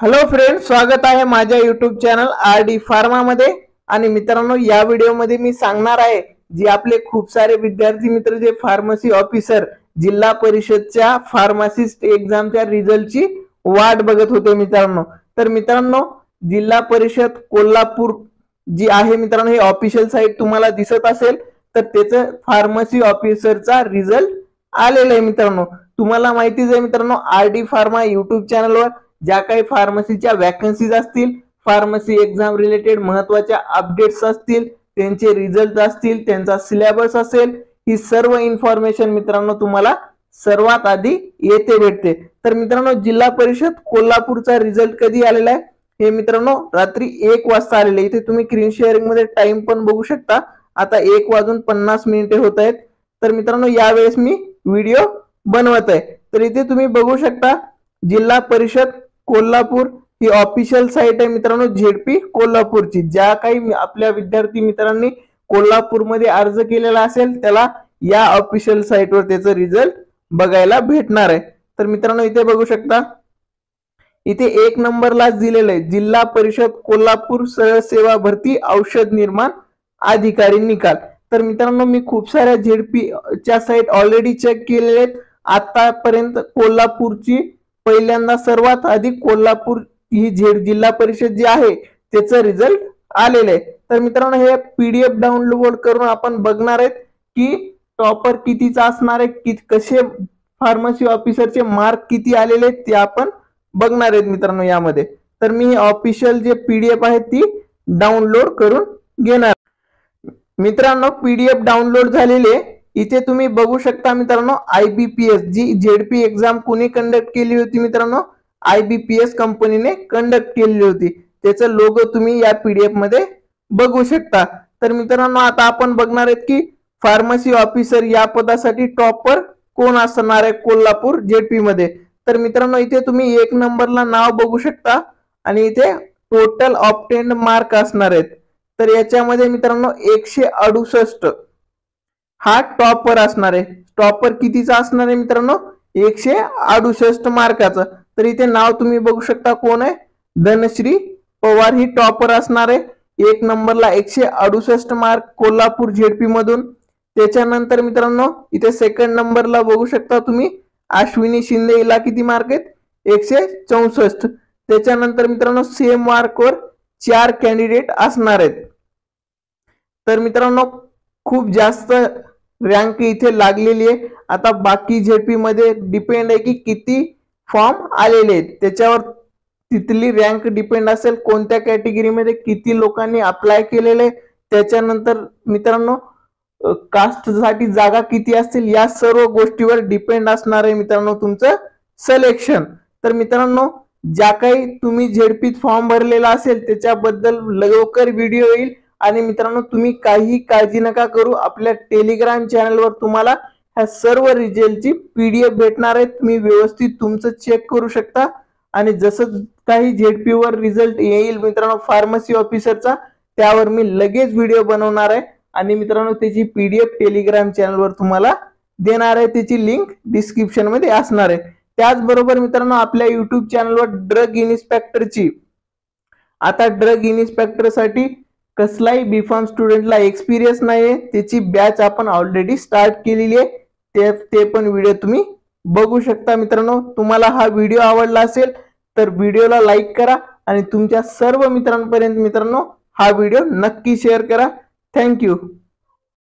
Hello friends, स्वागत आहे माझ्या YouTube चॅनल आरडी फार्मा मध्ये। आणि मित्रांनो, या व्हिडिओ मध्ये मी सांगणार आहे जी आपले खूप सारे विद्यार्थी मित्र जे फार्मसी ऑफिसर जिल्हा परिषदच्या फार्मासिस्ट एग्जामच्या रिझल्टची वाट बघत होते मित्रांनो। तर मित्रांनो, जिल्हा परिषद कोल्हापूर जी आहे मित्रांनो, हे ऑफिशियल साइट तुम्हाला दिसत असेल तर त्याचं फार्मसी ऑफिसरचा रिझल्ट आलेला आहे मित्रांनो। तुम्हाला माहितीच आहे मित्रांनो, आरडी फार्मा YouTube चॅनलवर ज्या काही फार्मसीच्या वॅकन्सीज असतील, फार्मसी एग्जाम रिलेटेड महत्त्वाच्या अपडेट्स असतील, त्यांचे रिझल्ट असतील, त्यांचा सिलेबस असेल, ही सर्व इन्फॉर्मेशन मित्रांनो तुम्हाला सर्वात आधी येथे भेटते। तर मित्रांनो, जिल्हा परिषद कोल्हापूरचा रिझल्ट कधी आलेला आहे हे मित्रांनो रात्री 1 वाजता आलेले। इथे तुम्ही स्क्रीन शेअरिंग मध्ये टाइम पण बघू शकता। आता 1:50 होत आहेत। तर मित्रांनो, यावेळेस मी व्हिडिओ बनवत आहे। तर इथे तुम्ही बघू शकता, जिल्हा परिषद कोल्हापूर ही ऑफिशियल साइट आहे मित्रांनो, झेडपी कोल्हापूरची। ज्या काही आपल्या विद्यार्थी मित्रांनी कोल्हापूरमध्ये अर्ज केलेला असेल त्याला या ऑफिशियल साइटवर त्याचा रिझल्ट बघायला भेटणार आहे। तर मित्रांनो, इथे बघू शकता, इथे 1 नंबरला दिलेलं आहे जिल्हा परिषद कोल्हापूर सरळ सेवा भरती औषध निर्माण अधिकारी निकाल। तर मित्रांनो, मी खूप साऱ्या झेडपी च्या साइट ऑलरेडी चेक केलेले आहेत। आतापर्यंत कोल्हापूरची पहिल्यांदा सर्वात आधी कोल्हापूर ही जिल्हा परिषद जी आहे त्याचा रिझल्ट आलेला आहे। तर मित्रांनो, हे PDF डाउनलोड करून आपण बघणार आहेत की टॉपर कितीचा असणार आहे, कसे फार्मसी ऑफिसरचे मार्क किती आलेले आहेत ते आपण बघणार आहेत मित्रांनो यामध्ये। तर मी ऑफिशियल जे PDF आहे ती डाउनलोड करून घेणार मित्रांनो। PDF डाउनलोड झालेले इथे तुम्ही बघू शकता मित्रांनो, IBPS जी झेडपी एग्जाम कोणी कंडक्ट केली होती मित्रांनो, IBPS कंपनीने कंडक्ट केली होती। त्याचा लोगो तुम्ही या PDF मध्ये बघू शकता। तर मित्रांनो, आता आपण बघणार आहेत की फार्मसी ऑफिसर या पदासाठी टॉपर कोण असणार आहे कोल्हापूर झेडपी मध्ये। तर मित्रांनो, इथे तुम्ही 1 नंबरला नाव बघू शकता आणि इथे टोटल ऑब्टेन्ड मार्क असणार आहेत। तर याच्यामध्ये मित्रांनो 168 हा टॉपर असणार आहे। टॉपर कितीचा असणार आहे मित्रांनो, 168 मार्काचा। तर इथे नाव तुम्ही बघू शकता कोण आहे, धनश्री पवार ही टॉपर असणार आहे। 1 नंबरला 168 मार्क कोल्हापूर झेडपी मधून। त्याच्यानंतर मित्रांनो, इथे सेकंड नंबरला बघू शकता तुम्ही अश्विनी शिंदे, हिला किती मार्क आहेत, 164। त्याच्यानंतर मित्रांनो सेम मार्कवर 4 कॅन्डिडेट असणार आहेत। तर मित्रांनो, खूप जास्त रँक इथे लागलेली आहे। आता बाकी झेडपी मध्ये डिपेंड आहे की किती फॉर्म आलेले आहेत, त्याच्यावर तिथली रँक डिपेंड असेल, कोणत्या कॅटेगरी मध्ये किती लोकांनी अप्लाय केलेले। त्याच्यानंतर मित्रांनो, कास्ट साठी जागा किती असतील, या सर्व गोष्टीवर डिपेंड असणार आहे मित्रांनो तुमचं सिलेक्शन। तर मित्रांनो, ज्या काही तुम्ही झेडपीत फॉर्म भरलेला असेल त्याच्याबद्दल लवकर व्हिडिओ येईल। आणि मित्रांनो, तुम्ही काही काळजी नका करू, आपल्या टेलिग्राम चॅनलवर तुम्हाला ह्या सर्व रिझल्टची PDF भेटणार आहे। तुम्ही व्यवस्थित तुमचं चेक करू शकता। आणि जसं काही झेडपी वर रिझल्ट येईल मित्रांनो फार्मसी ऑफिसरचा, त्यावर मी लगेच व्हिडिओ बनवणार आहे। आणि मित्रांनो, त्याची PDF टेलिग्राम चॅनलवर तुम्हाला देणार आहे, त्याची लिंक डिस्क्रिप्शन मध्ये असणार आहे। त्याचबरोबर मित्रांनो, आपल्या YouTube चॅनलवर ड्रग इन्स्पेक्टरची, आता ड्रग इन्स्पेक्टर साठी कसलाही B.Pharm स्टुडंटला एक्सपिरियन्स नाहीये, त्याची बॅच आपण ऑलरेडी स्टार्ट केलेली आहे। ते पण व्हिडिओ तुम्ही बघू शकता मित्रांनो। तुम्हाला हा व्हिडिओ आवडला असेल तर व्हिडिओला लाईक करा आणि तुमच्या सर्व मित्रांपर्यंत मित्रांनो हा व्हिडिओ नक्की शेअर करा। थँक्यू।